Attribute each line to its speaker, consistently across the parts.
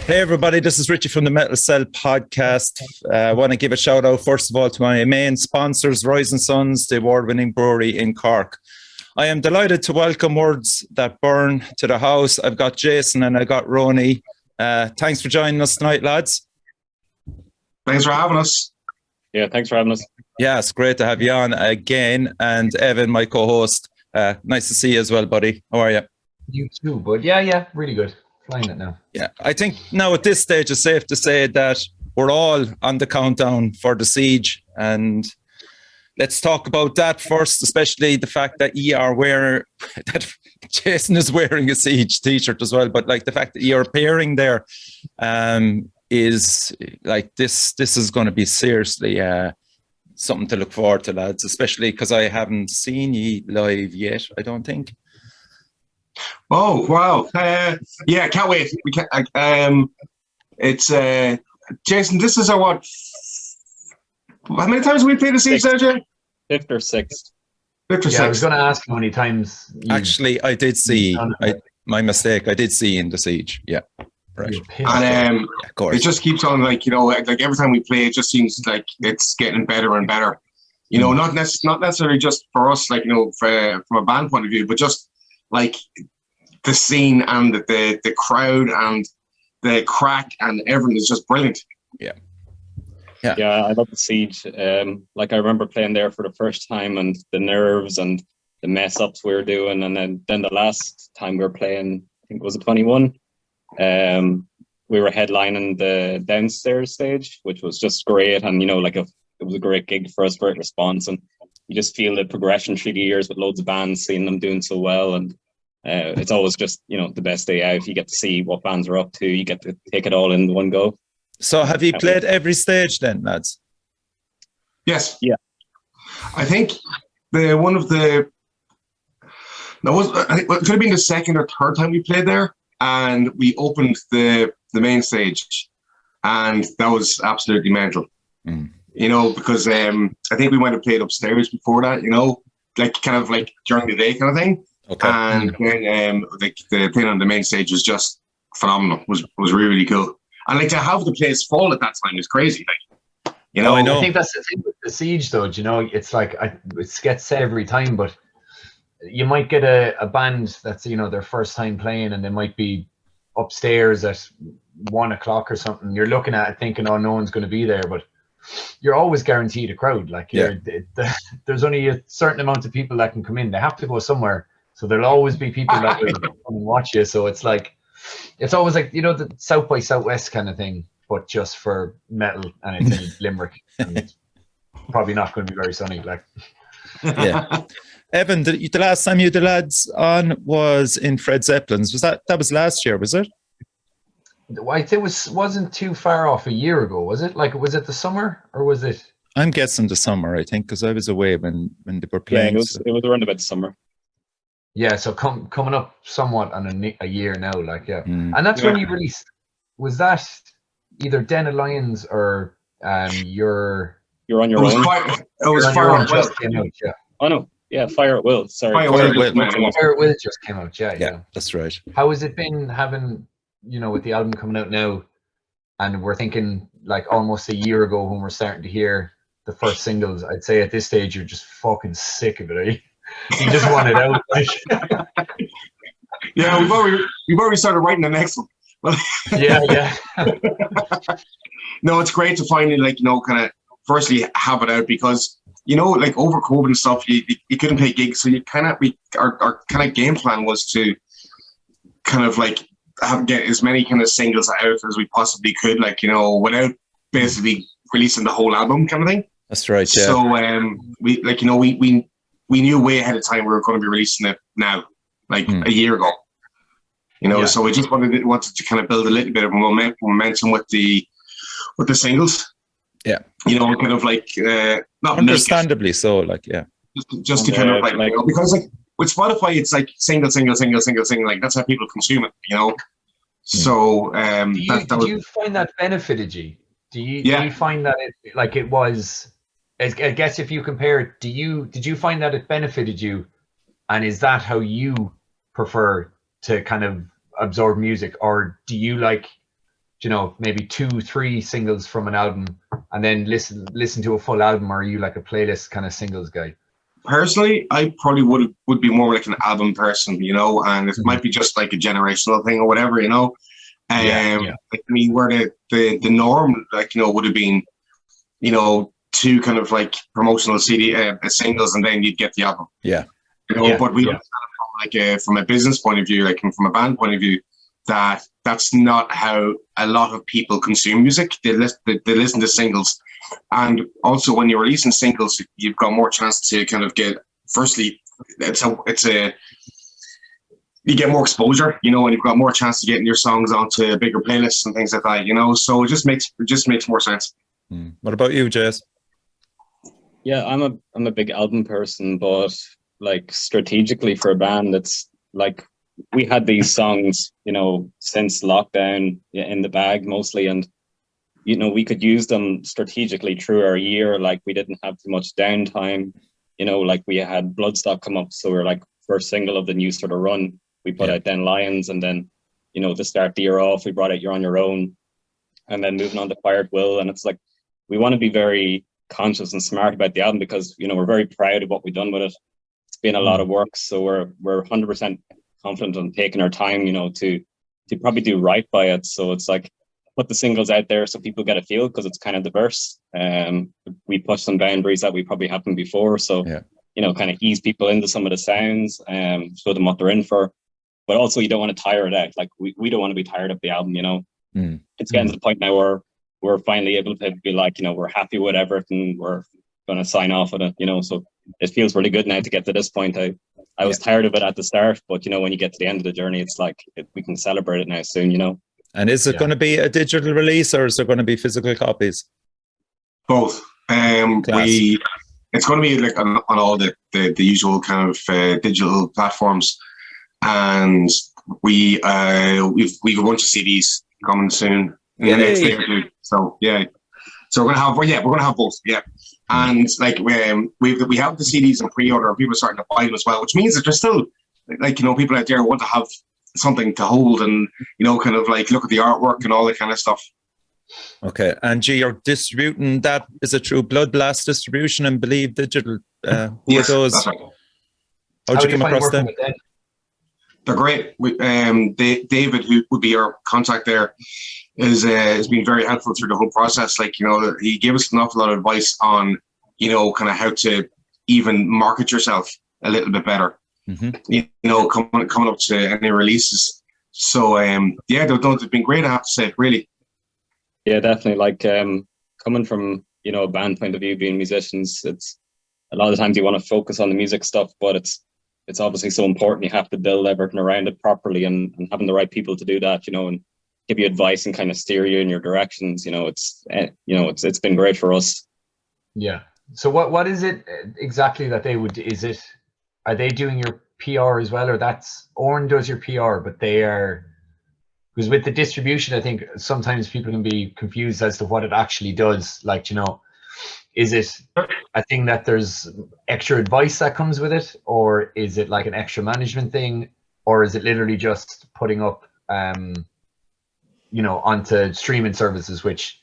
Speaker 1: Hey everybody, this is Richie from the Metal Cell podcast. I want to give a shout out first of all to my main sponsors, Royce & Sons, the award-winning brewery in Cork. I am delighted to welcome Words That Burn to the house. I've got Jason and I got Roni. Thanks for joining us tonight, lads.
Speaker 2: Thanks for having us.
Speaker 3: Yeah, thanks for having us.
Speaker 1: Yeah, it's great to have you on again. And Evan, my co-host, nice to see you as well, buddy. How are you?
Speaker 4: You too, bud. Yeah, really good. Flying it now.
Speaker 1: Yeah, I think now at this stage it's safe to say that we're all on the countdown for the siege, and let's talk about that first, especially the fact that that Jason is wearing a siege t-shirt as well, but like the fact that you're appearing there is like this is going to be seriously something to look forward to, lads, especially because I haven't seen you live yet, I don't think.
Speaker 2: Oh wow! Yeah, can't wait. We can. It's Jason. This is our what? How many times have we played the siege, Jay?
Speaker 3: Fifth or sixth.
Speaker 2: Fifth or
Speaker 4: Yeah,
Speaker 2: sixth.
Speaker 4: I was going to ask how many times.
Speaker 1: Actually, I did see. My mistake. I did see in the siege. Yeah, right.
Speaker 2: And
Speaker 1: of course,
Speaker 2: it just keeps on like like every time we play, it just seems like it's getting better and better. You know, not necessarily just for us, like from a band point of view, but just like the scene and the crowd and the crack and everything is just brilliant.
Speaker 1: Yeah,
Speaker 3: I love the siege. Like I remember playing there for the first time and the nerves and the mess ups we were doing, and then the last time we were playing, I think it was a 21. We were headlining the downstairs stage, which was just great, and it was a great gig for us, great response, and you just feel the progression through the years with loads of bands, seeing them doing so well, and it's always just the best day out. You get to see what bands are up to. You get to take it all in one go.
Speaker 1: So have you played every stage then, lads?
Speaker 2: Yes.
Speaker 3: Yeah.
Speaker 2: I think it could have been the second or third time we played there, and we opened the main stage, and that was absolutely mental. Because I think we might have played upstairs before that, like kind of like during the day kind of thing.
Speaker 1: Okay.
Speaker 2: And then the playing on the main stage was just phenomenal. Was really, really cool. And like to have the place full at that time is crazy. Like,
Speaker 1: I know.
Speaker 4: I think that's the thing with the siege, though. It's like it gets said every time, but you might get a band that's their first time playing, and they might be upstairs at 1 o'clock or something. You're looking at it thinking, oh, no one's going to be there, but you're always guaranteed a crowd. Like there's only a certain amount of people that can come in. They have to go somewhere, so there'll always be people that will come and watch you. So it's always like the South by Southwest kind of thing, but just for metal, and it's in Limerick, and it's probably not going to be very sunny. Like,
Speaker 1: yeah. Evan, the last time you the lads on was in Fred Zeppelin's. That was last year, was it?
Speaker 4: I think it wasn't too far off a year ago, was it? Like, was it the summer or was it?
Speaker 1: I'm guessing the summer, I think, because I was away when they were playing.
Speaker 3: Yeah, it was around about the summer.
Speaker 4: Yeah, so coming up somewhat on a year now, like, yeah. And that's when you released. Was that either Den of Lions or You're
Speaker 3: on Your Own?
Speaker 2: It was Fire at Will.
Speaker 4: Came out, yeah.
Speaker 3: Oh no, yeah, Fire at Will. Sorry,
Speaker 2: Fire at Will.
Speaker 4: Fire at Will just came out. Yeah.
Speaker 1: That's right.
Speaker 4: How has it been having with the album coming out now, and we're thinking like almost a year ago when we're starting to hear the first singles? I'd say at this stage you're just fucking sick of it, eh? You just want it out. Like.
Speaker 2: Yeah, we've already started writing the next one.
Speaker 4: Yeah.
Speaker 2: No, it's great to finally kind of firstly have it out, because like over COVID and stuff, you couldn't play gigs, so our kind of game plan was to kind of like get as many kind of singles out as we possibly could, without basically releasing the whole album kind of thing.
Speaker 1: That's right. Yeah.
Speaker 2: So we knew way ahead of time we were going to be releasing it now, a year ago. So we just wanted to kind of build a little bit of momentum with the singles.
Speaker 1: Yeah.
Speaker 2: Kind of like not
Speaker 1: understandably so,
Speaker 2: just to kind of because with Spotify it's like single, like that's how people consume it, So
Speaker 4: do you find that benefited you? Do you find that it was? I guess if you compare it, did you find that it benefited you, and is that how you prefer to kind of absorb music, or do you like you know, maybe 2-3 singles from an album and then listen to a full album, or are you like a playlist kind of singles guy?
Speaker 2: Personally, I probably would be more like an album person, you know, and it might be just like a generational thing or whatever, you know. Like, I mean, where the norm, like, you know, would have been, you know, 2 kind of like promotional CD singles, and then you'd get the album.
Speaker 1: Yeah.
Speaker 2: You know, but we understand from a business point of view, like from a band point of view, that's not how a lot of people consume music. They listen to singles, and also when you're releasing singles, you've got more chance to kind of get. Firstly, you get more exposure, you know, and you've got more chance to getting your songs onto bigger playlists and things like that, you know. So it just makes more sense.
Speaker 1: What about you, Jace?
Speaker 3: Yeah, I'm a big album person, but like strategically for a band, it's like we had these songs, you know, since lockdown in the bag mostly, and you know, we could use them strategically through our year. Like we didn't have too much downtime, you know, like we had Bloodstock come up, so we're like first single of the new sort of run. We put out then Lions, and then, you know, to start the year off, we brought out You're on Your Own, and then moving on to Fired Will. And it's like we want to be very conscious and smart about the album because, you know, we're very proud of what we've done with it. It's been a lot of work, so we're 100% confident on taking our time, you know, to probably do right by it. So it's like put the singles out there so people get a feel, because it's kind of diverse. We push some boundaries that we probably haven't before, so you know, kind of ease people into some of the sounds, show them what they're in for. But also, you don't want to tire it out. Like we don't want to be tired of the album, you know. It's getting to the point now where we're finally able to be like, you know, we're happy with everything, we're going to sign off on it, you know. So it feels really good now to get to this point. I was tired of it at the start, but you know, when you get to the end of the journey, it's like we can celebrate it now soon, you know.
Speaker 1: And is it going to be a digital release, or is there going to be physical copies?
Speaker 2: Both. It's going to be like on all the usual kind of digital platforms, and we've a bunch of CDs coming soon in the next day or two. So so we're gonna have both. And like we have the CDs in pre-order, and people are starting to buy them as well, which means that there's still, like, you know, people out there want to have something to hold and, you know, kind of like look at the artwork and all that kind of stuff.
Speaker 1: Okay, and G, you're distributing that, is it through Blood Blast Distribution and Believe Digital? Who are those?
Speaker 2: That's right.
Speaker 1: How'd you come across them?
Speaker 2: They're great. David, who would be our contact there, has been very helpful through the whole process. Like, you know, he gave us an awful lot of advice on, you know, kind of how to even market yourself a little bit better. You know, coming up to any releases. So they've been great, I have to say, really.
Speaker 3: Yeah, definitely. Like coming from, you know, a band point of view, being musicians, it's a lot of times you want to focus on the music stuff, but it's obviously so important. You have to build everything around it properly, and having the right people to do that, you know, and give you advice and kind of steer you in your directions. You know, it's been great for us. Yeah.
Speaker 4: So what is it exactly that they would? Are they doing your PR as well, or that's Oren does your PR, but they are, because with the distribution, I think sometimes people can be confused as to what it actually does. Like, you know, is it a thing that there's extra advice that comes with it, or is it like an extra management thing, or is it literally just putting up, you know, onto streaming services, which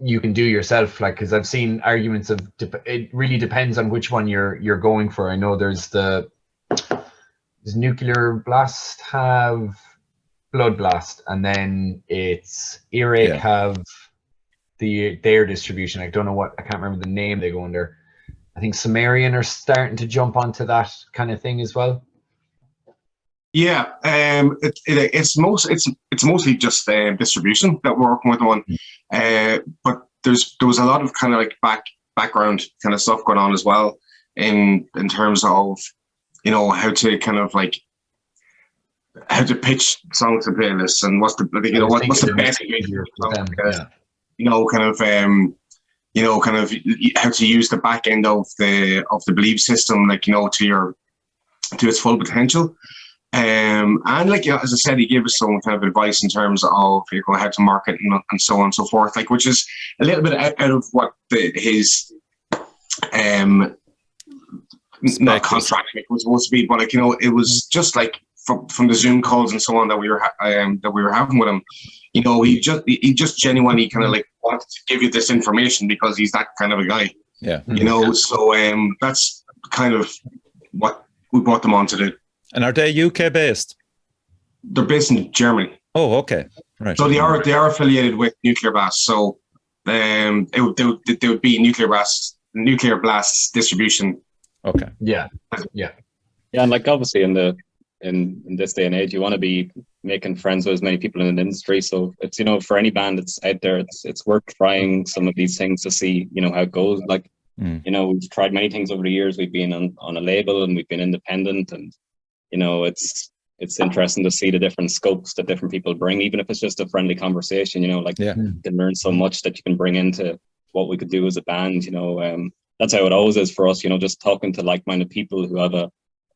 Speaker 4: you can do yourself? Like, because I've seen arguments of it really depends on which one you're going for. I know does Nuclear Blast have Blood Blast, and then it's Earache have their distribution. I don't know I can't remember the name they go under. I think Sumerian are starting to jump onto that kind of thing as well.
Speaker 2: Yeah, it's mostly just distribution that we're working with on, but there was a lot of kind of like background kind of stuff going on as well in terms of, you know, how to kind of like how to pitch songs to playlists, and what's the best way to you know, kind of how to use the back end of the Believe system, like, you know, to its full potential. And like, you know, as I said, he gave us some kind of advice in terms of, you know, how to market and so on and so forth, like, which is a little bit out of what his not contract was supposed to be, but like, you know, it was just like from the Zoom calls and so on that we were having with him. you know, he just genuinely kind of like wanted to give you this information because he's that kind of a guy.
Speaker 1: Yeah.
Speaker 2: You know, so that's kind of what we brought them on to do.
Speaker 1: And are they UK based?
Speaker 2: They're based in Germany.
Speaker 1: Oh, okay. Right.
Speaker 2: So they are affiliated with Nuclear Blast. So they would be Nuclear Blast's distribution.
Speaker 1: Okay.
Speaker 4: Yeah.
Speaker 3: And like obviously in this day and age, you want to be making friends with as many people in the industry. So it's, you know, for any band that's out there, it's worth trying some of these things to see, you know, how it goes. Like, you know, we've tried many things over the years. We've been on a label and we've been independent, and, you know, it's interesting to see the different scopes that different people bring, even if it's just a friendly conversation, you know, like you can learn so much that you can bring into what we could do as a band, you know. That's how it always is for us, you know, just talking to like-minded people who have a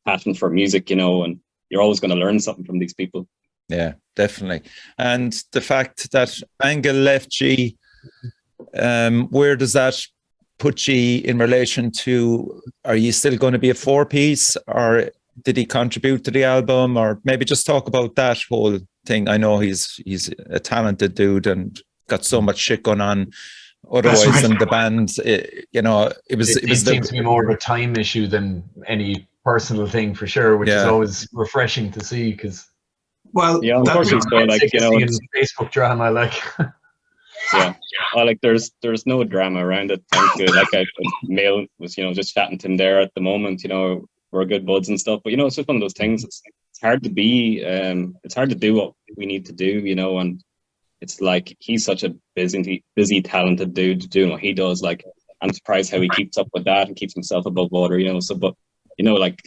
Speaker 3: passion for music, you know, and you're always going to learn something from these people.
Speaker 1: Yeah, definitely. And the fact that Angle left G, where does that put G in relation to, are you still going to be a 4-piece, or did he contribute to the album, or maybe just talk about that whole thing? I know he's a talented dude and got so much shit going on otherwise than the band. You know, it
Speaker 4: seems to be more of a time issue than any personal thing for sure, which is always refreshing to see, because
Speaker 3: unfortunately, so, like, you know,
Speaker 4: Facebook drama, like
Speaker 3: like there's no drama around it. Like Mail was, you know, just chatting to him there at the moment, you know, we're good buds and stuff, but, you know, it's just one of those things. It's hard to be it's hard to do what we need to do, you know, and it's like he's such a busy talented dude doing what he does. Like, I'm surprised how he keeps up with that and keeps himself above water, you know. So, but, you know, like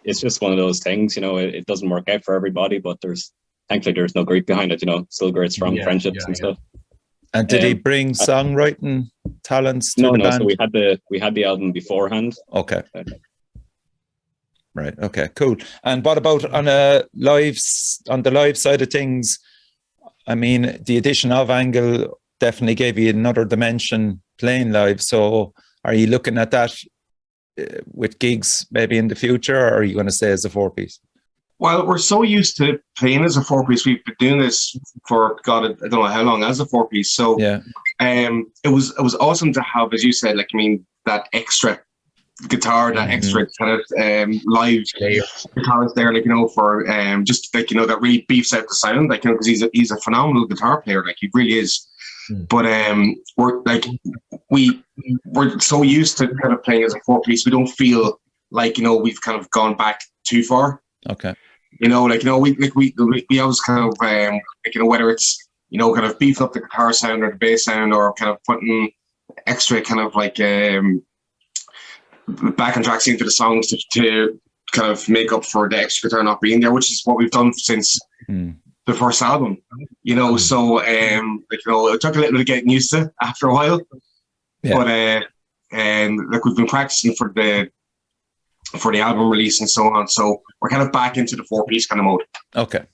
Speaker 3: it's just one of those things, you know. It doesn't work out for everybody, but thankfully there's no grief behind it, you know. Still great strong friendships and stuff.
Speaker 1: And did he bring songwriting talents to the band?
Speaker 3: So we had the album beforehand.
Speaker 1: Okay. Right. Okay. Cool. And what about on the live side of things? I mean, the addition of Angle definitely gave you another dimension playing live. So, are you looking at that with gigs maybe in the future, or are you going to stay as a 4-piece?
Speaker 2: Well, we're so used to playing as a 4-piece. We've been doing this for God, I don't know how long as a 4-piece. So, it was awesome to have, as you said, like, I mean, that extra guitar, that extra kind of live guitarist there, like, you know, for just like, you know, that really beefs out the sound, like, you know, because he's a phenomenal guitar player, like, he really is. But we're so used to kind of playing as a 4-piece, we don't feel like, you know, we've kind of gone back too far.
Speaker 1: Okay.
Speaker 2: You know, like, you know, we always kind of like, you know, whether it's, you know, kind of beefing up the guitar sound or the bass sound, or kind of putting extra kind of like backing tracks into the songs to kind of make up for the extra guitar not being there, which is what we've done since the first album, you know. So like, you know, it took a little bit of getting used to after a while, but like, we've been practicing for the album release and so on, so we're kind of back into the 4-piece kind of mode. Okay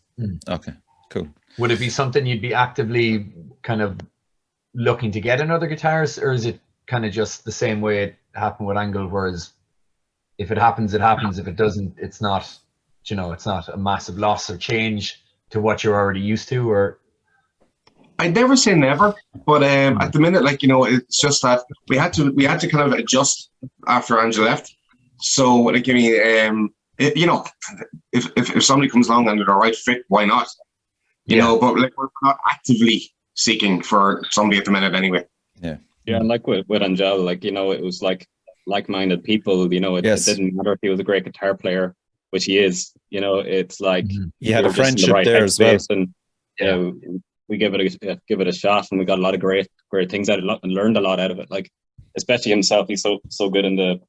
Speaker 1: Cool.
Speaker 4: Would it be something you'd be actively kind of looking to get another guitarist, or is it kind of just the same way it happened with Angle, whereas if it happens, it happens, if it doesn't, it's not, you know, it's not a massive loss or change to what you're already used to? Or
Speaker 2: I'd never say never, but at the minute, like, you know, it's just that we had to kind of adjust after Angela left. So, like, I mean, you know, if somebody comes along and they're the right fit, why not? You know, but like, we're not actively seeking for somebody at the minute anyway.
Speaker 3: Yeah, and like with Angel, like, you know, it was like-minded people, you know, it didn't matter if he was a great guitar player, which he is, you know, it's like
Speaker 1: he had a friendship there as well.
Speaker 3: And we give it a shot, and we got a lot of great things out of it and learned a lot out of it. Like, especially himself, he's so good in the,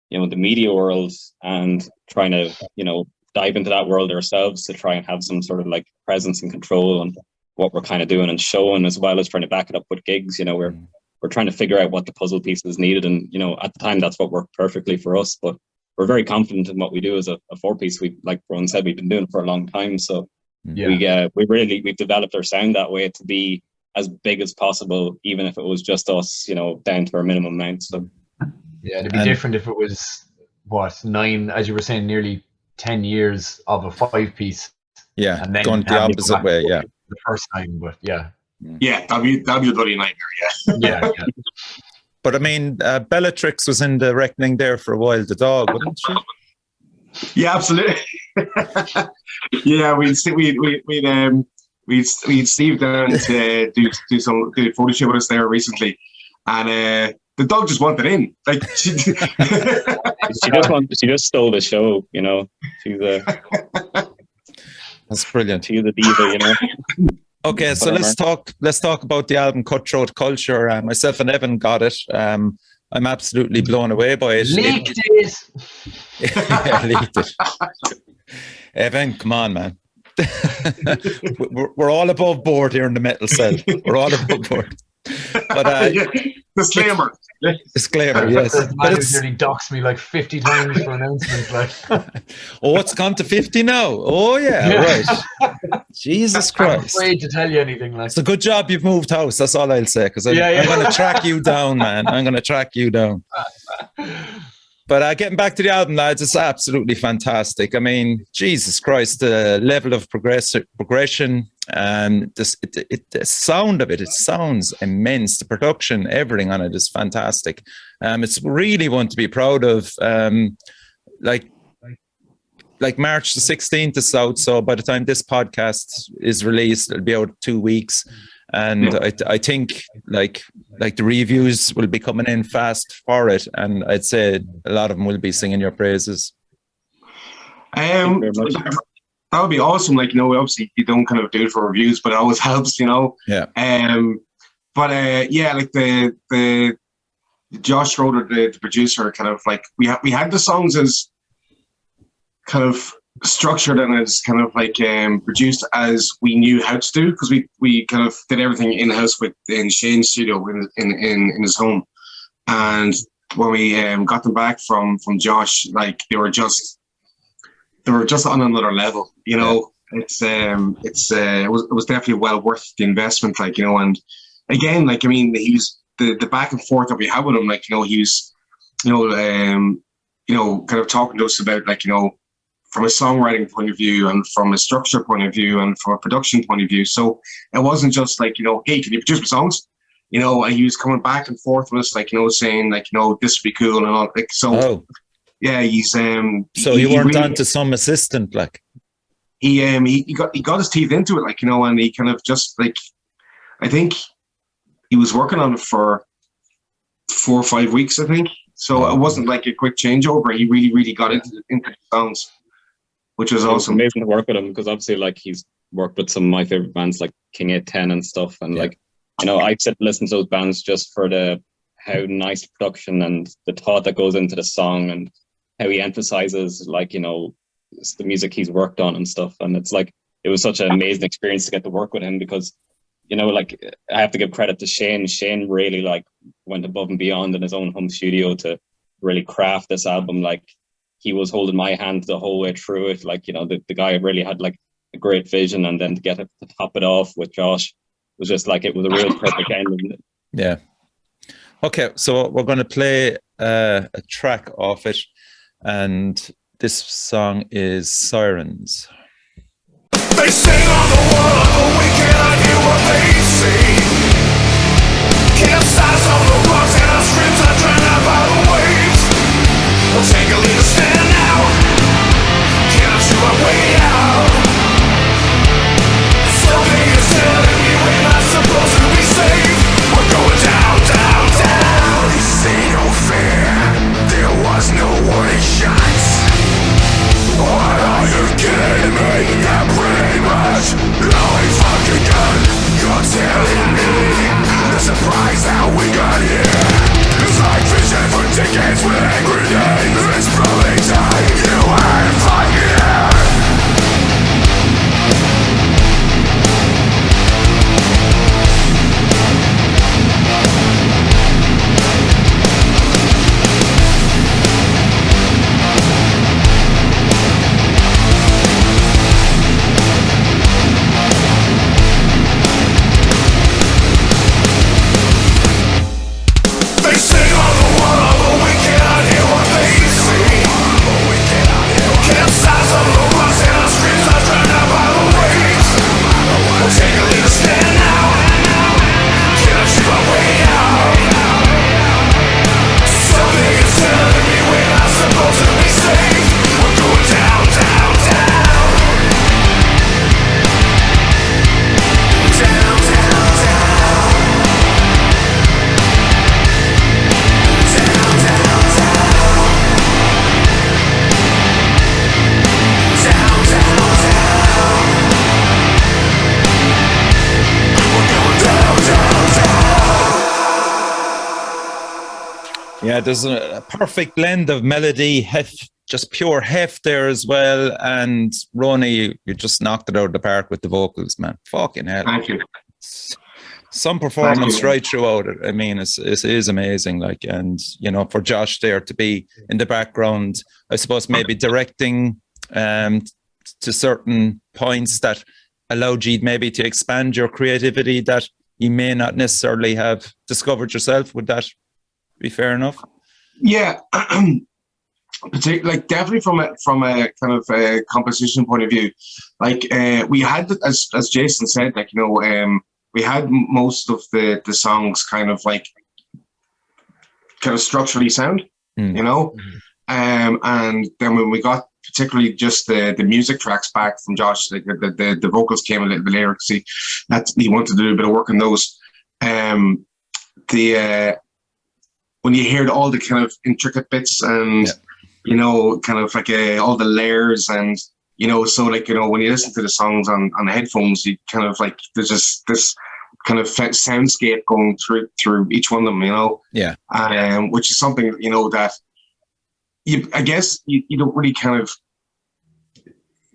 Speaker 3: you know, the media world, and trying to, you know, dive into that world ourselves to try and have some sort of like presence and control on what we're kind of doing and showing, as well as trying to back it up with gigs. You know, we're trying to figure out what the puzzle pieces needed, and, you know, at the time that's what worked perfectly for us. But we're very confident in what we do as a 4-piece. We, like Ron said, we've been doing it for a long time, so we've developed our sound that way to be as big as possible, even if it was just us, you know, down to our minimum amount. So
Speaker 4: it'd be different if it was 9, as you were saying, nearly 10 years of a 5-piece.
Speaker 1: And then going the opposite way.
Speaker 4: the first time, but yeah.
Speaker 2: Yeah, that'd be a bloody nightmare.
Speaker 4: Yeah.
Speaker 1: But I mean, Bellatrix was in the reckoning there for a while. The dog, wasn't she?
Speaker 2: Yeah, absolutely. Yeah, we'd Steve down to do a photo shoot with us there recently, and the dog just wanted in. Like she
Speaker 3: just stole the show. You know,
Speaker 1: that's brilliant.
Speaker 3: She's a diva. You know.
Speaker 1: Okay, so let's talk about the album Cutthroat Culture. Myself and Evan got it. I'm absolutely blown away by it.
Speaker 4: Leaked it.
Speaker 1: Yeah, leaked it. Evan, come on, man. we're all above board here in the Metal Cell. We're all above board. But
Speaker 2: disclaimer.
Speaker 1: Disclaimer, yes.
Speaker 4: The man who's nearly doxed me like 50 times for announcements. Like,
Speaker 1: oh, it's gone to 50 now. Oh, yeah, right. Jesus Christ.
Speaker 4: I'm afraid to tell you anything. Like,
Speaker 1: it's a good job you've moved house. That's all I'll say. Because I'm going to track you down, man. I'm going to track you down. But getting back to the album, lads, it's absolutely fantastic. I mean, Jesus Christ, the level of progression and the sound of it, it sounds immense. The production, everything on it is fantastic. It's really one to be proud of. Like March the 16th is out, so by the time this podcast is released, it'll be out 2 weeks. And I think like the reviews will be coming in fast for it, and I'd say a lot of them will be singing your praises.
Speaker 2: That would be awesome. Like, you know, obviously you don't kind of do it for reviews, but it always helps, you know.
Speaker 1: Yeah.
Speaker 2: Yeah, like the Josh Schroeder, the producer, kind of like we had the songs as kind of structured and as kind of like produced as we knew how to do, because we kind of did everything in house in Shane's studio in his home. And when we got them back from Josh, like they were just on another level, you know. Yeah. It was definitely well worth the investment, like, you know. And again, like, I mean, he was the back and forth that we had with him, like, you know, he was, you know, kind of talking to us about, like, you know, from a songwriting point of view and from a structure point of view and from a production point of view. So it wasn't just like, you know, hey, can you produce my songs? You know, he was coming back and forth with us, like, you know, saying, like, you know, this would be cool and all. Like, so, yeah, he's
Speaker 1: so you weren't on to some assistant, like?
Speaker 2: He got his teeth into it, like, you know, and he kind of just, like, I think he was working on it for 4 or 5 weeks, I think. So it wasn't like a quick changeover. He really got into the songs, which was awesome.
Speaker 3: Amazing to work with him, because obviously, like, he's worked with some of my favorite bands like King 810 and stuff, and like, you know, I sit and listen to those bands just for how nice production and the thought that goes into the song, and how he emphasizes, like, you know, the music he's worked on and stuff. And it's like, it was such an amazing experience to get to work with him, because, you know, like, I have to give credit to Shane. Shane really, like, went above and beyond in his own home studio to really craft this album. Like, he was holding my hand the whole way through it. Like, you know, the guy really had, like, a great vision, and then to get it to top it off with Josh was just like, it was a real perfect ending.
Speaker 1: Yeah. Okay, so we're going to play a track off it, and this song is Sirens.
Speaker 5: They sing on the wall, but we cannot hear what they say. Campsites on the rocks and our screams are drowned out by the waves. We'll take a little stand now. Cannot shoot our way out. Something is telling me we're not supposed to be safe. We're going down, down, down. This ain't no fair. There was no warning shots. What are you kidding me? That pretty much all fucking gun. You're telling me the surprise how we got here.
Speaker 1: Yeah, there's a perfect blend of melody, just pure heft there as well. And Roni, you just knocked it out of the park with the vocals, man. Fucking hell.
Speaker 2: Thank you.
Speaker 1: Some performance right throughout it. I mean, it is amazing. Like, and for Josh there to be in the background, I suppose maybe directing to certain points that allowed you maybe to expand your creativity that you may not necessarily have discovered yourself. Would that be fair enough?
Speaker 2: Yeah. Like definitely from a kind of a composition point of view, like we had, as Jason said, like we had most of the songs kind of structurally sound, and then when we got particularly just the music tracks back from Josh, the vocals came a little bit later because he wanted to do a bit of work on those. When you hear all the kind of intricate bits and kind of like all the layers and so when you listen to the songs on the headphones, you kind of like there's just this kind of soundscape going through each one of them, which is something that I guess you don't really kind of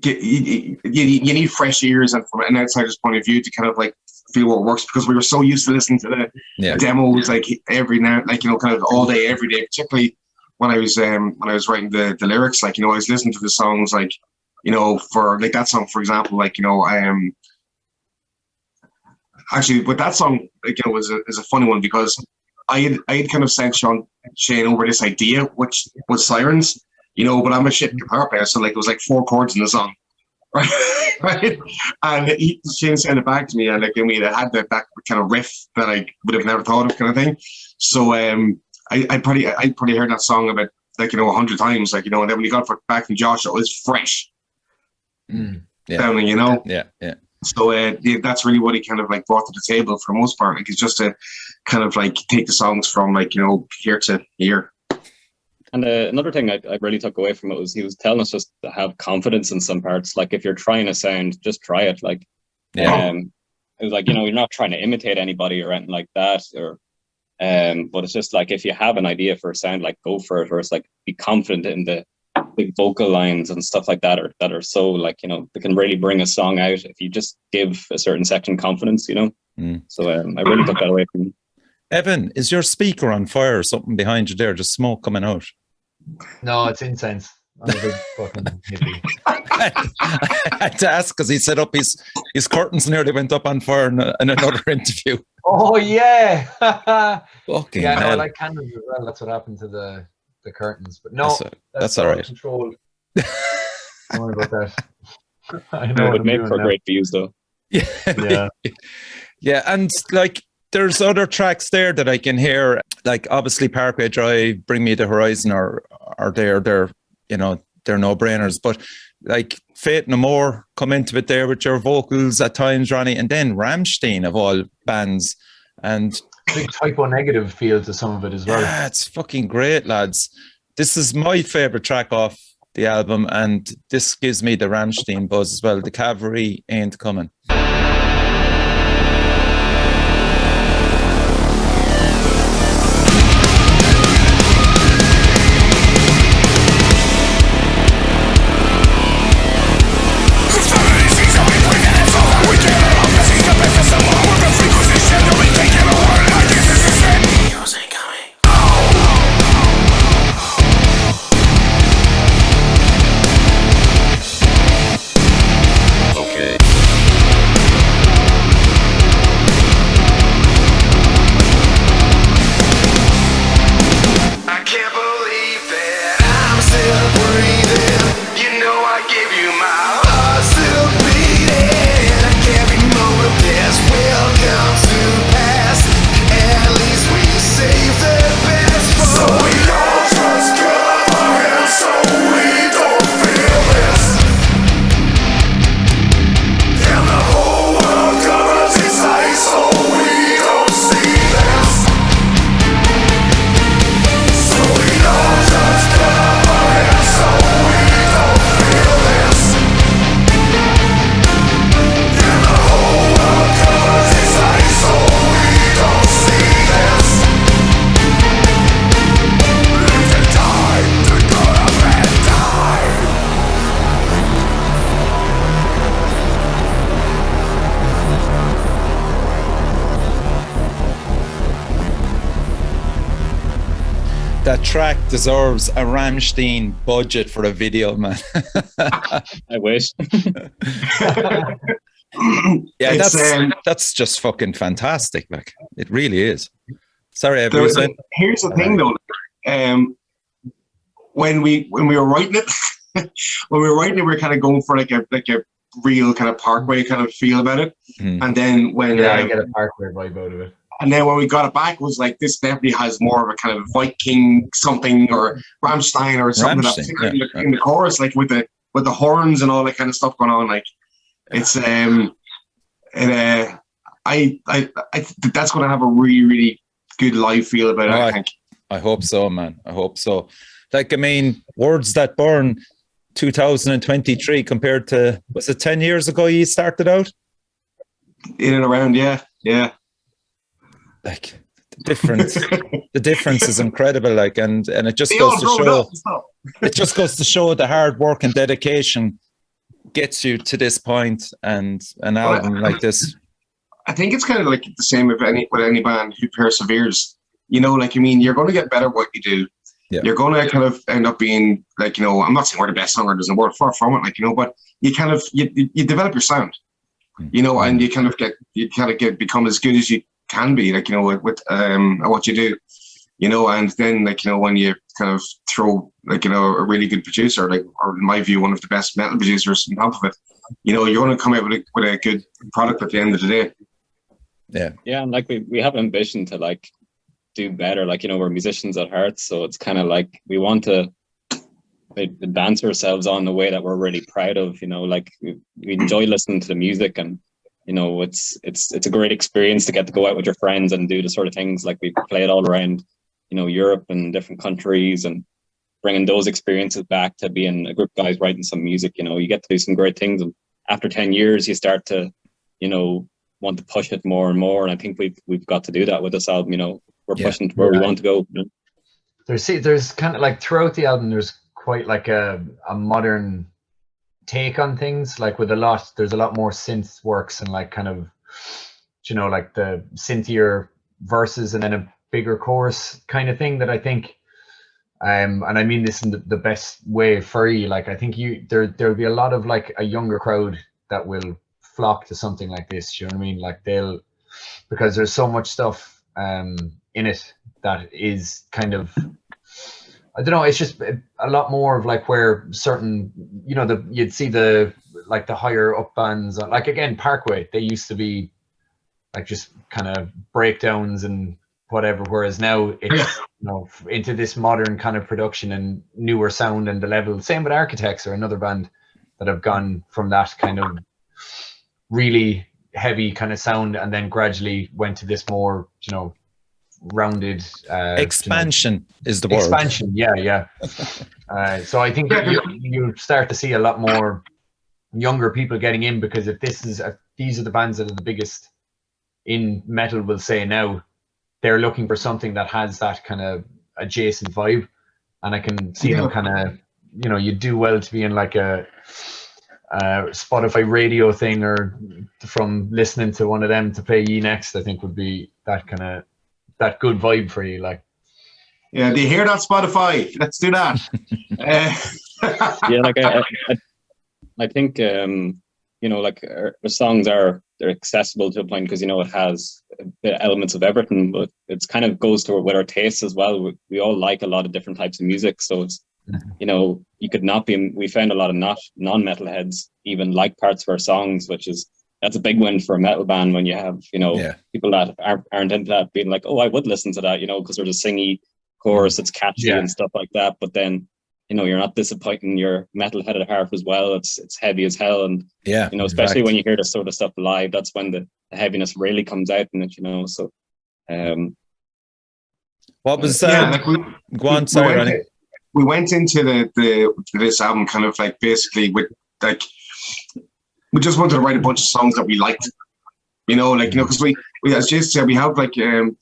Speaker 2: get. You need fresh ears and from an outsider's point of view to kind of like feel what works, because we were so used to listening to the demos like every now, kind of all day, every day, particularly when I was writing the lyrics, I was listening to the songs for like that song, for example, actually with that song, is a funny one because I had kind of sent Shane over this idea, which was Sirens, but I'm a shit guitar player, so it was 4 chords in the song, right? And Shane sent it back to me, and I had that kind of riff that I would have never thought of, kind of thing. So I probably heard that song about 100 times, and then when you got it back from Josh, it was fresh. Sounding,
Speaker 1: Yeah.
Speaker 2: So that's really what he kind of brought to the table for the most part. It's just to kind of take the songs from here to here.
Speaker 3: And another thing I really took away from it was he was telling us just to have confidence in some parts. Like if you're trying a sound, just try it. It was you're not trying to imitate anybody or anything like that, or but it's just if you have an idea for a sound, go for it, or it's be confident in the big vocal lines and stuff like that, that are so they can really bring a song out if you just give a certain section confidence, So I really took that away from him.
Speaker 1: Evan, is your speaker on fire or something behind you there? Just smoke coming out?
Speaker 4: No, it's incense. I'm a big fucking hippie.
Speaker 1: I had to ask because he set up his curtains nearly went up on fire in another interview.
Speaker 4: Oh yeah.
Speaker 1: Fucking
Speaker 4: hell.
Speaker 1: hell.
Speaker 4: I like candles as well. That's what happened to the curtains. But no,
Speaker 1: that's all right.
Speaker 4: Control. Don't worry about that. I
Speaker 3: know it would make for great views though.
Speaker 1: Yeah. Yeah, and there's other tracks there that I can hear, obviously Parkway Drive, Bring Me the Horizon are they're no-brainers, but Fate No More come into it there with your vocals at times, Roni, and then Rammstein of all bands, and
Speaker 4: big Typo Negative feel to some of it as well.
Speaker 1: Yeah, it's fucking great, lads. This is my favorite track off the album, and this gives me the Rammstein buzz as well. The Cavalry Ain't Coming.
Speaker 5: Okay.
Speaker 1: That track deserves a Rammstein budget for a video, man.
Speaker 3: I wish.
Speaker 1: Yeah, that's just fucking fantastic. Like, it really is. Sorry,
Speaker 2: here's the thing, though. When we were writing it, we were kind of going for like a real kind of Parkway kind of feel about it. And then when
Speaker 4: I get a Parkway vibe out of it.
Speaker 2: And then when we got it back, it was like, this definitely has more of a kind of Viking something or Rammstein or something in the chorus, like with the horns and all that kind of stuff going on. Like, it's I that's going to have a really, really good live feel about it. I think.
Speaker 1: I hope so, man. I hope so. Like, I mean, Words That Burn, 2023 compared to, was it 10 years ago you started out?
Speaker 2: In and around, yeah.
Speaker 1: Like, the difference is incredible. Like, and it just goes to show. It just goes to show the hard work and dedication gets you to this point, and an album like this.
Speaker 2: I think it's kind of like the same with any band who perseveres. You know, like, I mean, you're going to get better at what you do. Yeah. You're going to kind of end up being like, you know, I'm not saying we're the best songwriters in the world, far from it, like, you know, but you kind of you develop your sound, you know, and you kind of become as good as you can be, like, you know, with what you do, you know, and then, like, you know, when you kind of throw, like, you know, a really good producer, like, or in my view, one of the best metal producers on top of it, you know, you're going to come out with a good product at the end of the day.
Speaker 3: Yeah, and like we have ambition to like do better, like, you know, we're musicians at heart, so it's kind of like we want to advance ourselves on the way that we're really proud of, you know, like we enjoy listening to the music, and you know, it's a great experience to get to go out with your friends and do the sort of things, like we play it all around, you know, Europe and different countries, and bringing those experiences back to being a group of guys writing some music, you know, you get to do some great things, and after 10 years you start to, you know, want to push it more and more, and I think we've got to do that with this album, you know, we're pushing to where we want to go, you know?
Speaker 4: There's kind of like throughout the album there's quite like a modern take on things, like with there's a lot more synth works and like kind of, you know, like the synthier verses and then a bigger chorus kind of thing that I think, and I mean this in the best way for you, like I think there'll be a lot of like a younger crowd that will flock to something like this, you know what I mean, like because there's so much stuff in it that is kind of, I don't know, it's just a lot more of like where certain, you know, you'd see the higher up bands, like again, Parkway, they used to be like just kind of breakdowns and whatever, whereas now it's, you know, into this modern kind of production and newer sound and the level. Same with Architects, or another band that have gone from that kind of really heavy kind of sound and then gradually went to this more, you know, rounded
Speaker 1: expansion, you know, is the word.
Speaker 4: Expansion, yeah. So I think you start to see a lot more younger people getting in, because if these are the bands that are the biggest in metal, will say now, they're looking for something that has that kind of adjacent vibe, and I can see them kind of, you know, you do well to be in like a Spotify radio thing, or from listening to one of them to play Ye Next, I think would be that kind of that good vibe for you, like.
Speaker 2: Yeah, do you hear that, Spotify? Let's do that.
Speaker 3: Yeah, like I think you know, like our songs they're accessible to a point, because, you know, it has elements of everything, but it's kind of goes to with our tastes as well. We all like a lot of different types of music, so it's, you know, you could not be, we found a lot of non-metal heads even like parts of our songs, that's a big win for a metal band, when you have, you know, people that aren't into that being like, oh, I would listen to that, you know, because there's a singy chorus, it's catchy and stuff like that, but then, you know, you're not disappointing your metal-headed at heart as well. It's heavy as hell, and you know, especially when you hear this sort of stuff live, that's when the heaviness really comes out in it, you know. So,
Speaker 1: what was that? Go on, sorry, Ronnie.
Speaker 2: We went into this album kind of like basically with like, we just wanted to write a bunch of songs that we liked, you know, like, you know, because we as Jason said, we have like in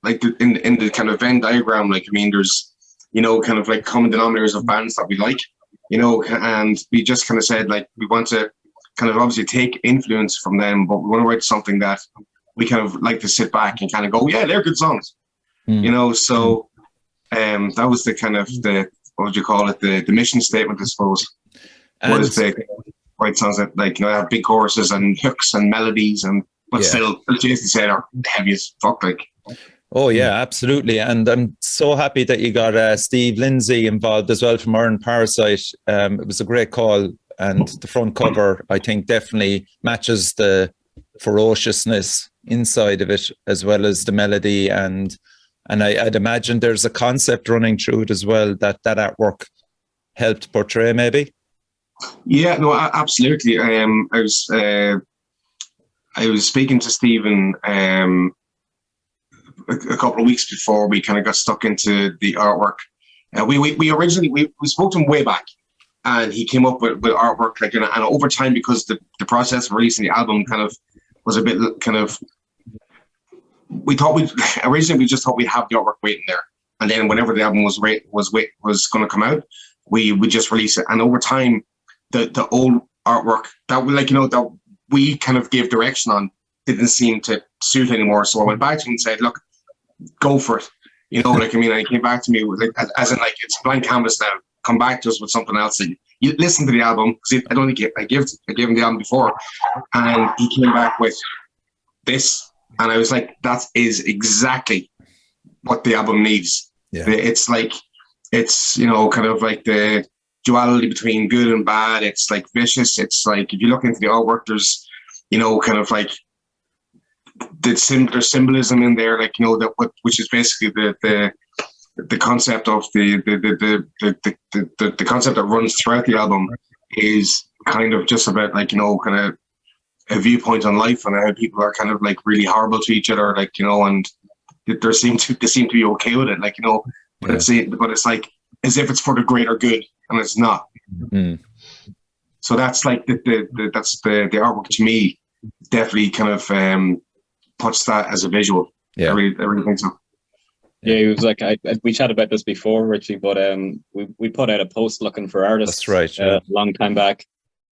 Speaker 2: the kind of Venn diagram, like, I mean, there's, you know, kind of like common denominators of bands that we like, you know, and we just kind of said, like, we want to kind of obviously take influence from them, but we want to write something that we kind of like to sit back and kind of go, yeah, they're good songs, you know, so That was the kind of what would you call it? The mission statement, I suppose.
Speaker 1: And
Speaker 2: Was the right songs that have big choruses and hooks and melodies but still, as Jason said, are heavy as fuck. Like.
Speaker 1: Oh yeah, absolutely. And I'm so happy that you got Steve Lindsay involved as well from Iron Parasite. It was a great call, and the front cover, I think, definitely matches the ferociousness inside of it as well as the melody. And I'd imagine there's a concept running through it as well that artwork helped portray, maybe.
Speaker 2: Yeah, no, absolutely. I was speaking to Stephen a couple of weeks before we kind of got stuck into the artwork. We originally spoke to him way back, and he came up with artwork and over time, because the process of releasing the album kind of was a bit kind of. We just thought we'd have the artwork waiting there, and then whenever the album was going to come out, we would just release it. And over time, the old artwork that we kind of gave direction on didn't seem to suit anymore. So I went back to him and said, "Look, go for it." And he came back to me with as in it's a blank canvas now. Come back to us with something else. And you listen to the album, because I don't think I gave him the album before, and he came back with this, and I was like, that is exactly what the album needs.
Speaker 1: Yeah.
Speaker 2: It's kind of like the duality between good and bad. It's like vicious. It's like, if you look into the artwork, there's kind of like there's symbolism in there, which is basically the concept of the concept that runs throughout the album is kind of just about kind of a viewpoint on life and how people are kind of really horrible to each other, and they seem to be okay with it, but it's like as if it's for the greater good, and it's not.
Speaker 1: Mm.
Speaker 2: So that's the artwork to me definitely kind of puts that as a visual.
Speaker 1: Yeah,
Speaker 2: I really think so.
Speaker 3: Yeah, it was like we chatted about this before, Richie, but we put out a post looking for artists.
Speaker 1: That's right. Yeah.
Speaker 3: A long time back,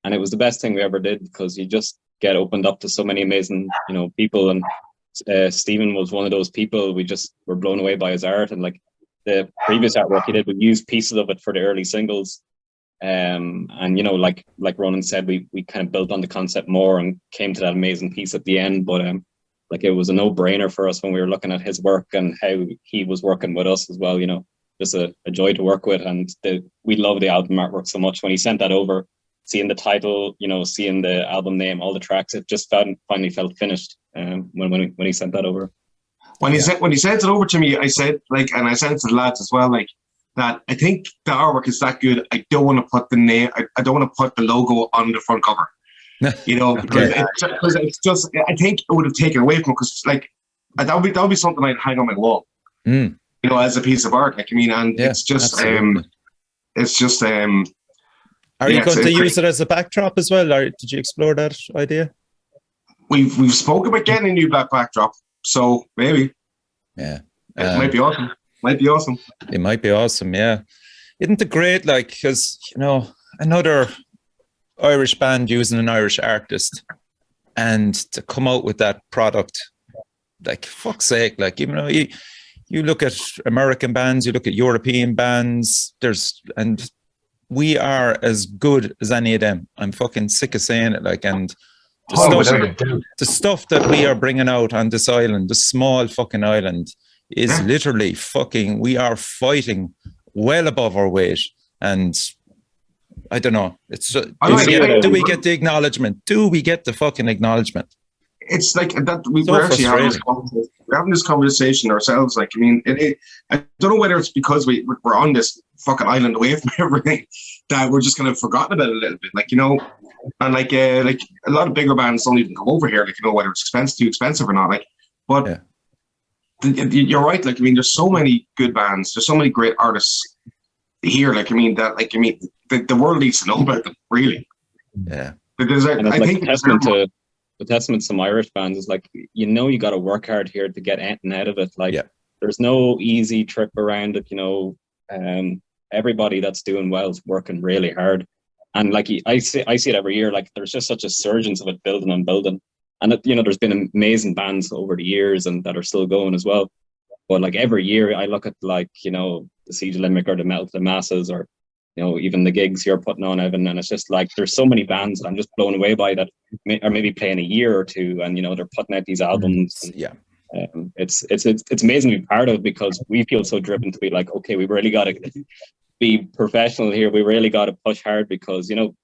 Speaker 3: and it was the best thing we ever did, because you just get opened up to so many amazing people, and Stephen was one of those people. We just were blown away by his art, and the previous artwork he did, we used pieces of it for the early singles, and like Ronan said, we kind of built on the concept more and came to that amazing piece at the end, but it was a no-brainer for us when we were looking at his work and how he was working with us as well. Just a joy to work with, and we love the album artwork so much. When he sent that over, seeing the title, seeing the album name, all the tracks, it just finally felt finished. When he sent that over.
Speaker 2: When he sent it over to me, I said and I sent it to the lads as well, that I think the artwork is that good. I don't want to put the name. I don't want to put the logo on the front cover. Because it's just, I think it would have taken away from it, because that would be something I'd hang on my wall.
Speaker 1: Mm.
Speaker 2: As a piece of art. It's just
Speaker 1: Are you going to use it as a backdrop as well, or did you explore that idea?
Speaker 2: We've spoken about getting a new black backdrop, so maybe.
Speaker 1: Yeah.
Speaker 2: It might be awesome.
Speaker 1: It might be awesome, yeah. Isn't it great, because, another Irish band using an Irish artist, and to come out with that product, fuck's sake, you look at American bands, you look at European bands, and we are as good as any of them. I'm fucking sick of saying it, and the stuff that we are bringing out on this island, this small fucking island, is literally fucking, we are fighting well above our weight, and I don't know. Do we get the acknowledgement? Do we get the fucking acknowledgement?
Speaker 2: It's that we're actually having this conversation ourselves. I don't know whether it's because we're on this fucking island away from everything that we're just kind of forgotten about it a little bit. And a lot of bigger bands don't even come over here. Whether it's too expensive or not. But you're right. There's so many good bands. There's so many great artists here. The world needs to know about them, really.
Speaker 1: Yeah.
Speaker 2: Because I think
Speaker 3: the testament to some Irish bands is you got to work hard here to get anything out of it. There's no easy trip around it. Everybody that's doing well is working really hard, and I see it every year. There's just such a surge of it building and building, and there's been amazing bands over the years and that are still going as well. But like every year I look at like, you know, the Siege of Limerick or the Metal to the Masses, or, you know, even the gigs you're putting on, Evan, and it's just like there's so many bands that I'm just blown away by that are maybe playing a year or two, and you know they're putting out these albums. And,
Speaker 1: Yeah.
Speaker 3: It's amazing to be part of, because we feel so driven to be like, okay, we really got to be professional here. We really got to push hard, because you know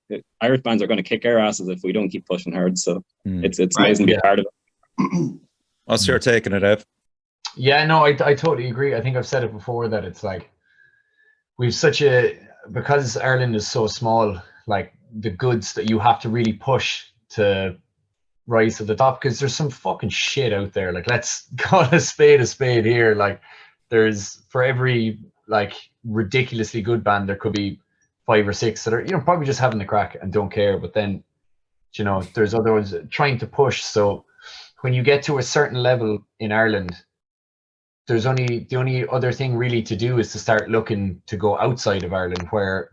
Speaker 3: Irish bands are going to kick our asses if we don't keep pushing hard. So it's amazing to be part of it.
Speaker 1: What's your take on it, Ev?
Speaker 4: Yeah, no, I totally agree. I think I've said it before that it's like we've because Ireland is so small, like the goods that you have to really push to rise to the top, because there's some fucking shit out there. Like, let's call a spade here. Like, there's, for every like ridiculously good band, there could be 5 or 6 that are, you know, probably just having the crack and don't care. But then, you know, there's other ones trying to push. So when you get to a certain level in Ireland, the only other thing really to do is to start looking to go outside of Ireland, where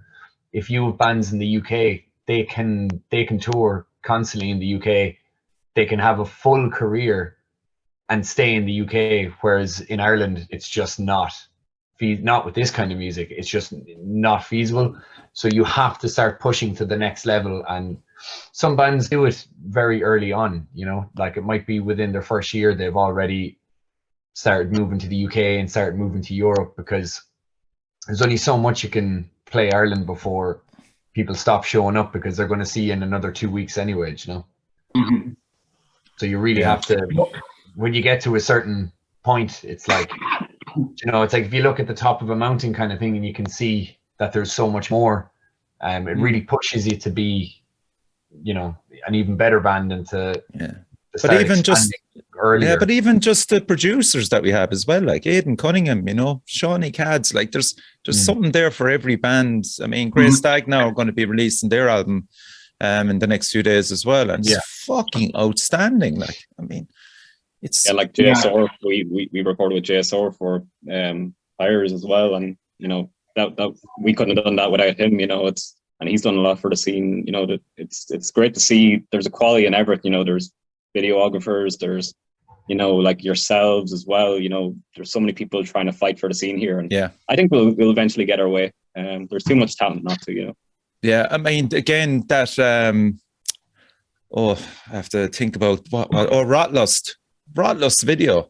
Speaker 4: if you have bands in the UK, they can tour constantly in the UK. They can have a full career and stay in the UK, whereas in Ireland it's just not with this kind of music. It's just not feasible. So you have to start pushing to the next level, and some bands do it very early on. You know, like it might be within their first year they've already started moving to the UK and started moving to Europe, because there's only so much you can play Ireland before people stop showing up, because they're going to see you in another 2 weeks anyway, you know.
Speaker 2: Mm-hmm.
Speaker 4: So you really have to, when you get to a certain point, it's like, you know, it's like if you look at the top of a mountain kind of thing and you can see that there's so much more, it really pushes you to be, you know, an even better band, and to
Speaker 1: But even just
Speaker 4: earlier.
Speaker 1: Yeah, but even just the producers that we have as well, like Aidan Cunningham, you know, Shawnee Cads, like there's something there for every band. I mean, Grey Stag now are going to be releasing their album in the next few days as well, and it's fucking outstanding. Like, I mean, it's
Speaker 3: like JSR. We recorded with JSR for Pyres as well, and you know that we couldn't have done that without him. You know, and he's done a lot for the scene. You know, that it's great to see there's a quality in everything. You know, there's videographers, there's, you know, like yourselves as well. You know, there's so many people trying to fight for the scene here, and I think we'll eventually get our way. There's too much talent not to, you know. Yeah,
Speaker 1: I mean, again, that I have to think about Rotlust video.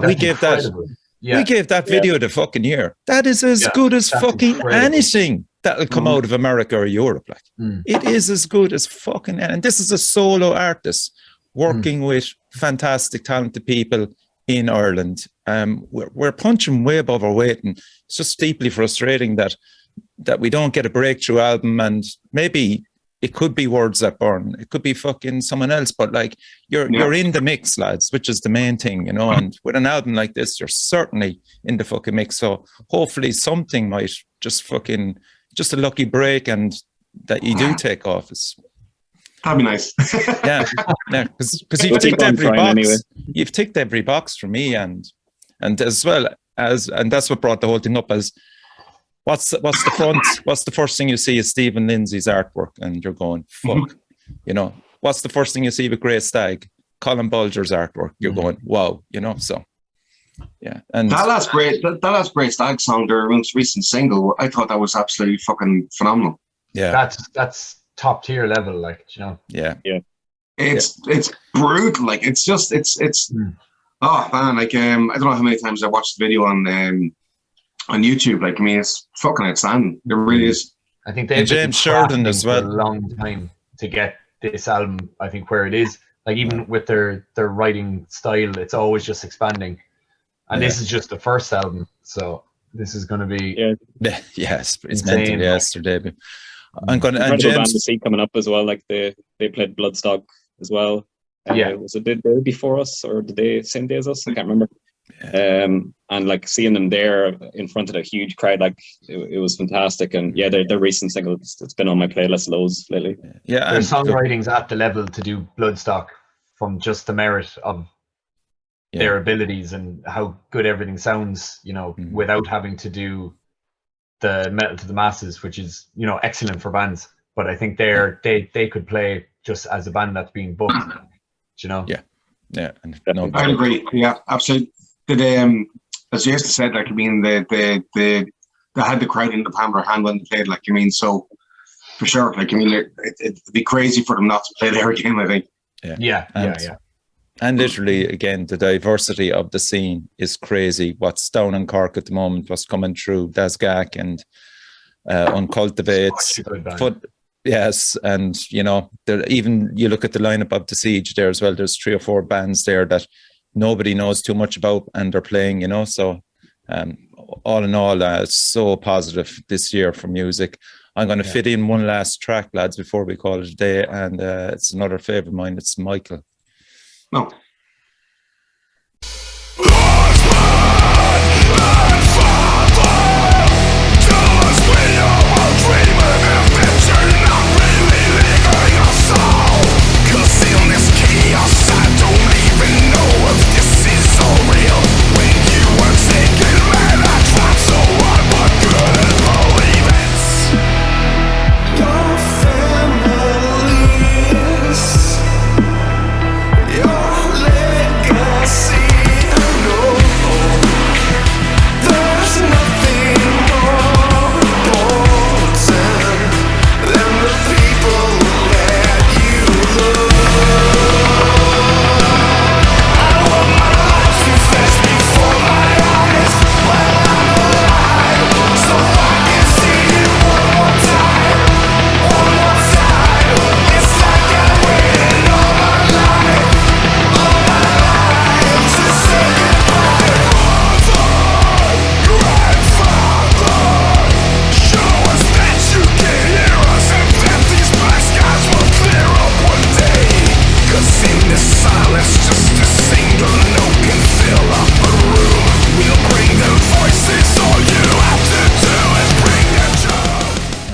Speaker 1: We gave incredible. We gave that video the fucking year. That is as good as fucking anything that'll come out of America or Europe. Like, it is as good as fucking, and this is a solo artist working with fantastic, talented people in Ireland. We're punching way above our weight, and it's just deeply frustrating that we don't get a breakthrough album. And maybe it could be Words That Burn, it could be fucking someone else, but like you're in the mix, lads, which is the main thing, you know. And with an album like this, you're certainly in the fucking mix. So hopefully something might just a lucky break, and that you do take off.
Speaker 2: That'd be nice.
Speaker 1: yeah, because you've ticked every box. Anyway. You've ticked every box for me, and as well as, and that's what brought the whole thing up. As what's the front? What's the first thing you see is Stephen Lindsay's artwork, and you're going, fuck. You know, what's the first thing you see with Grey Stag? Colin Bulger's artwork. You're going, wow. You know, so yeah. And
Speaker 2: that last Grey Stag song, their most recent single, I thought that was absolutely fucking phenomenal.
Speaker 1: Yeah,
Speaker 4: that's top tier level, like, you know.
Speaker 1: Yeah.
Speaker 2: It's brutal. Like, it's oh man, like I don't know how many times I watched the video on YouTube. Like, I mean, it's fucking outstanding. It really is.
Speaker 4: I think they've
Speaker 1: James Sheridan as well.
Speaker 4: For a long time to get this album, I think, where it is. Like, even with their writing style, it's always just expanding. And this is just the first album, so this is going to be
Speaker 1: yes, it's meant to be yesterday. I'm going to, and
Speaker 3: James band to see coming up as well. Like they played Bloodstock as well. Was it the day before us, or the day same day as us? I can't remember. And like seeing them there in front of a huge crowd, like it was fantastic. And their recent single, it's been on my playlist loads lately.
Speaker 1: Yeah,
Speaker 4: their songwriting's at the level to do Bloodstock from just the merit of their abilities and how good everything sounds, you know, without having to do the Metal to the Masses, which is, you know, excellent for bands. But I think they could play just as a band that's being booked, you know.
Speaker 1: Yeah.
Speaker 2: I agree. Yeah, absolutely. as Jason said, like, I mean, they had the crowd in the palm of their hand when they played, like, I mean, so for sure, like, I mean, it'd be crazy for them not to play their game, I think.
Speaker 4: Yeah.
Speaker 1: And literally, again, the diversity of the scene is crazy. What's down in Cork at the moment, what's coming through Dasgak and Uncultivates. Yes, and you know, even you look at the lineup of the Siege there as well. There's 3 or 4 bands there that nobody knows too much about, and they're playing. You know, so all in all, it's so positive this year for music. I'm going to fit in one last track, lads, before we call it a day, and it's another favourite of mine. It's Michael.
Speaker 2: No.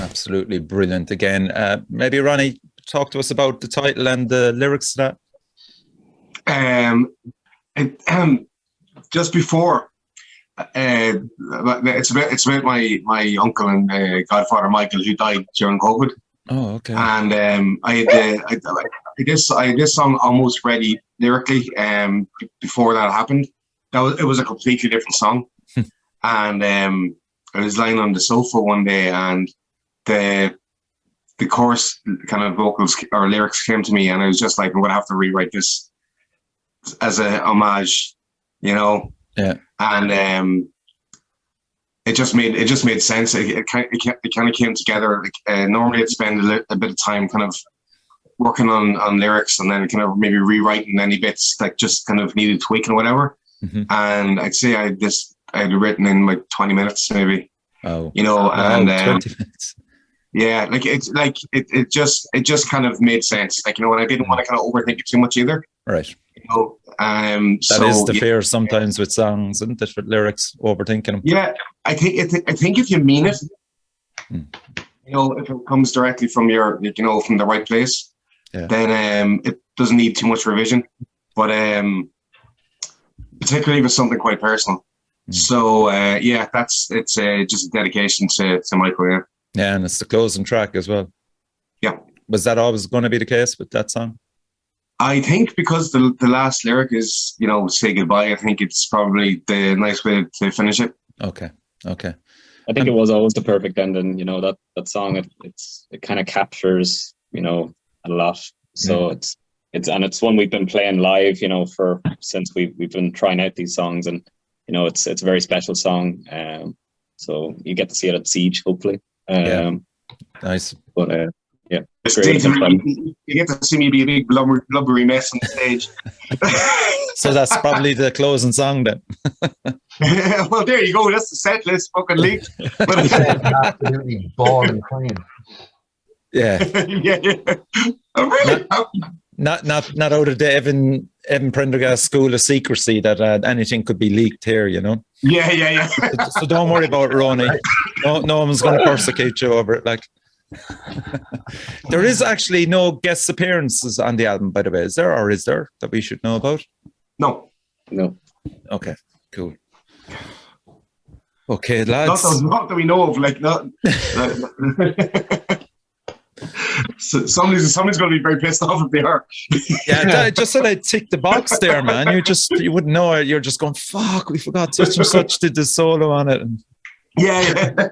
Speaker 1: Absolutely brilliant. Again, maybe Ronnie, talk to us about the title and the lyrics to
Speaker 2: that. Just before, it's about my uncle and godfather Michael, who died during COVID.
Speaker 1: Oh, okay.
Speaker 2: And I had this song almost ready lyrically. Before that happened, it was a completely different song. And I was lying on the sofa one day, and the chorus kind of vocals or lyrics came to me, and I was just like, I'm gonna have to rewrite this as a homage, you know.
Speaker 1: Yeah.
Speaker 2: And it just made sense. It kind of came together. Normally I'd spend a bit of time kind of working on lyrics, and then kind of maybe rewriting any bits that just kind of needed tweaking or whatever.
Speaker 1: Mm-hmm.
Speaker 2: And I'd say I had written in like 20 minutes maybe.
Speaker 1: Oh,
Speaker 2: you know, and
Speaker 1: 20 minutes.
Speaker 2: Yeah, like it just kind of made sense. Like, you know, and I didn't want to kind of overthink it too much either.
Speaker 1: Right.
Speaker 2: You know,
Speaker 1: that is the fear sometimes with songs, isn't it? With lyrics, overthinking them.
Speaker 2: Yeah, I think if you mean it, you know, if it comes directly from your, you know, from the right place, then it doesn't need too much revision. But particularly with something quite personal. So yeah, it's just a dedication to Michael. Yeah.
Speaker 1: Yeah, and it's the closing track as well.
Speaker 2: Yeah.
Speaker 1: Was that always going to be the case with that song?
Speaker 2: I think because the last lyric is, you know, say goodbye, I think it's probably the nice way to finish it.
Speaker 1: Okay.
Speaker 3: I think it was always the perfect ending, you know, that song, it kind of captures, you know, a lot. So it's one we've been playing live, you know, since we've been trying out these songs, and, you know, it's a very special song. So you get to see it at Siege, hopefully.
Speaker 1: Nice.
Speaker 3: But yeah,
Speaker 2: you get to see me be a big blubbery mess on the stage.
Speaker 1: So that's probably the closing song then.
Speaker 2: Well, there you go. That's the set list. Fucking leaked.
Speaker 4: Absolutely bawling, crying.
Speaker 1: Yeah.
Speaker 2: Yeah. I'm really
Speaker 1: Not out of the Evan Prendergast school of secrecy that anything could be leaked here, you know.
Speaker 2: Yeah.
Speaker 1: So don't worry about Roni. No one's going to persecute you over it. Like, there is actually no guest appearances on the album, by the way. Is there, or is there, that we should know about?
Speaker 2: No.
Speaker 1: Okay, cool. Okay, lads.
Speaker 2: Not that we know of. Like, not. So somebody's going to be very pissed off if they are.
Speaker 1: Yeah, just said I'd tick the box there, man. You wouldn't know it. You're just going, fuck, we forgot such and such did the solo on it.
Speaker 2: Yeah.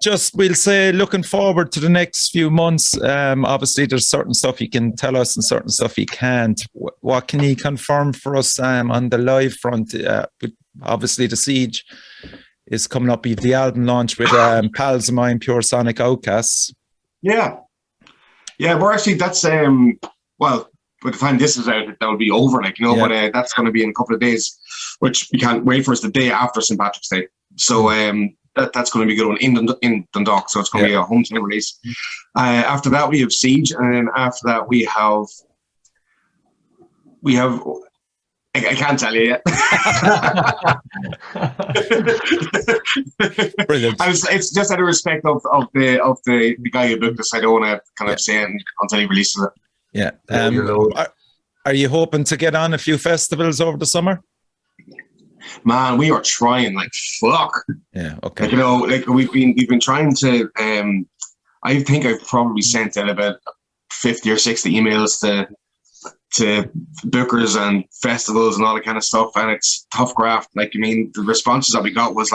Speaker 1: Just we'll say looking forward to the next few months. Obviously, there's certain stuff you can tell us and certain stuff you can't. What can you confirm for us on the live front? Obviously, the Siege is coming up. You've the album launch with pals of mine, Pure Sonic Outcasts.
Speaker 2: Yeah. We're actually well, by the time this is out, that will be over, but that's going to be in a couple of days, which we can't wait for. It's the day after St. Patrick's Day. So that's going to be a good one in Dundalk. So it's going to be a hometown release. After that, we have Siege, and then after that, we have. I can't tell you yet.
Speaker 1: Brilliant.
Speaker 2: It's just out of respect of the guy who booked us. I don't want to kind of say it until he releases it.
Speaker 1: Yeah. Are you hoping to get on a few festivals over the summer?
Speaker 2: Man, we are trying like fuck.
Speaker 1: Yeah. Okay.
Speaker 2: We've been trying to. I think I've probably sent out about 50 or 60 emails to bookers and festivals and all that kind of stuff, and it's tough graft. The responses that we got was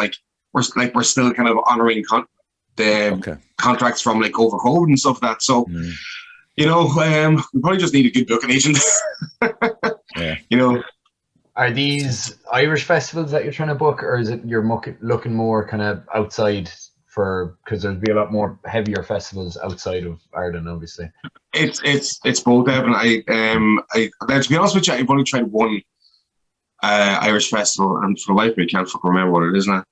Speaker 2: we're still kind of honoring contracts from Overcode and stuff like that. So we probably just need a good booking agent.
Speaker 1: Yeah.
Speaker 4: Are these Irish festivals that you're trying to book, or is it you're looking more kind of outside because there'd be a lot more heavier festivals outside of Ireland, obviously?
Speaker 2: It's both, Evan. To be honest with you, I've only tried one Irish festival, and for the life of me, I can't fucking remember what it is now.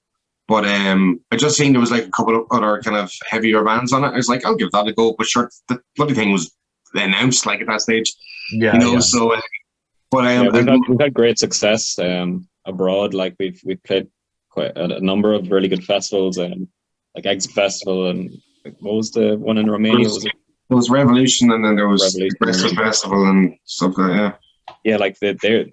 Speaker 2: But I just seen there was a couple of other kind of heavier bands on it. I was like, I'll give that a go. But sure, the bloody thing was announced at that stage. Yeah. So. But
Speaker 3: we've had great success abroad. We've played quite a number of really good festivals, like Eggs Festival, and what was the one in Romania?
Speaker 2: There was Revolution, and then there was Bristol Festival and stuff like that.
Speaker 3: Yeah,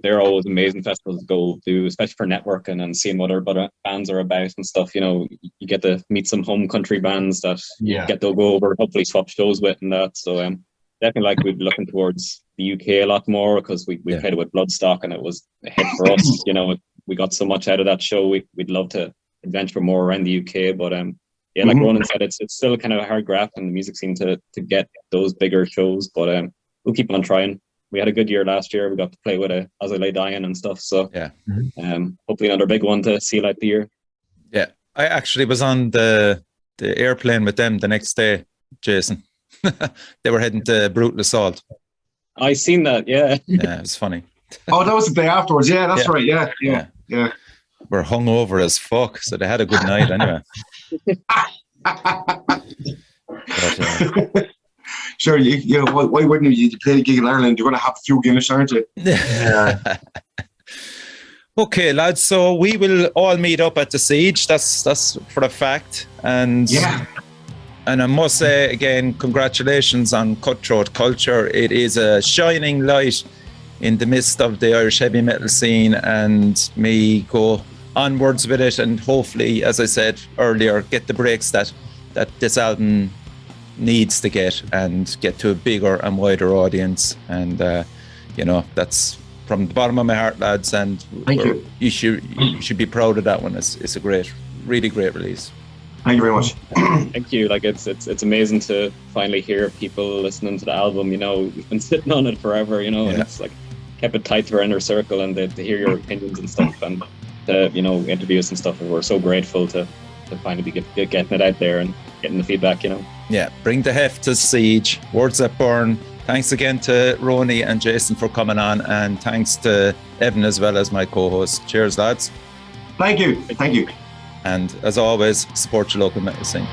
Speaker 3: they're always amazing festivals to go do, especially for networking and seeing what other bands are about and stuff. You get to meet some home country bands that you get to go over, hopefully swap shows with and that. So definitely we'd be looking towards the UK a lot more, because we played it with Bloodstock and it was a hit for us. We got so much out of that show. We'd love to adventure more around the UK, but like Ronan said, it's still kind of a hard graft in the music scene to get those bigger shows, but we'll keep on trying. We had a good year last year. We got to play with As I Lay Dying and stuff, so hopefully another big one to seal out the year.
Speaker 1: Yeah, I actually was on the airplane with them the next day, Jason. They were heading to Brutal Assault.
Speaker 3: I seen that, yeah.
Speaker 1: Yeah, it was funny.
Speaker 2: Oh, that was the day afterwards. Yeah, that's right. Yeah.
Speaker 1: We're hungover as fuck, so they had a good night anyway. But,
Speaker 2: sure, why wouldn't you play a gig in Ireland? You're going to have a few Guinness, aren't you?
Speaker 1: Yeah. Okay, lads. So we will all meet up at the Siege. That's for a fact. And I must say again, congratulations on Cutthroat Culture. It is a shining light in the midst of the Irish heavy metal scene, and me go onwards with it, and hopefully, as I said earlier, get the breaks that this album needs to get, and get to a bigger and wider audience. And that's from the bottom of my heart, lads. And
Speaker 2: thank you.
Speaker 1: You should be proud of that one. It's a really great release.
Speaker 2: Thank you very much.
Speaker 3: Thank you. It's amazing to finally hear people listening to the album. We've been sitting on it forever. And it's kept it tight to our inner circle, and to hear your opinions and stuff, and to interviews and stuff. We're so grateful to finally be getting it out there and getting the feedback.
Speaker 1: Yeah, bring the heft to Siege. Words that burn. Thanks again to Roni and Jason for coming on, and thanks to Evan as well as my co-host. Cheers, lads.
Speaker 2: Thank you.
Speaker 1: And as always, support your local metal scene.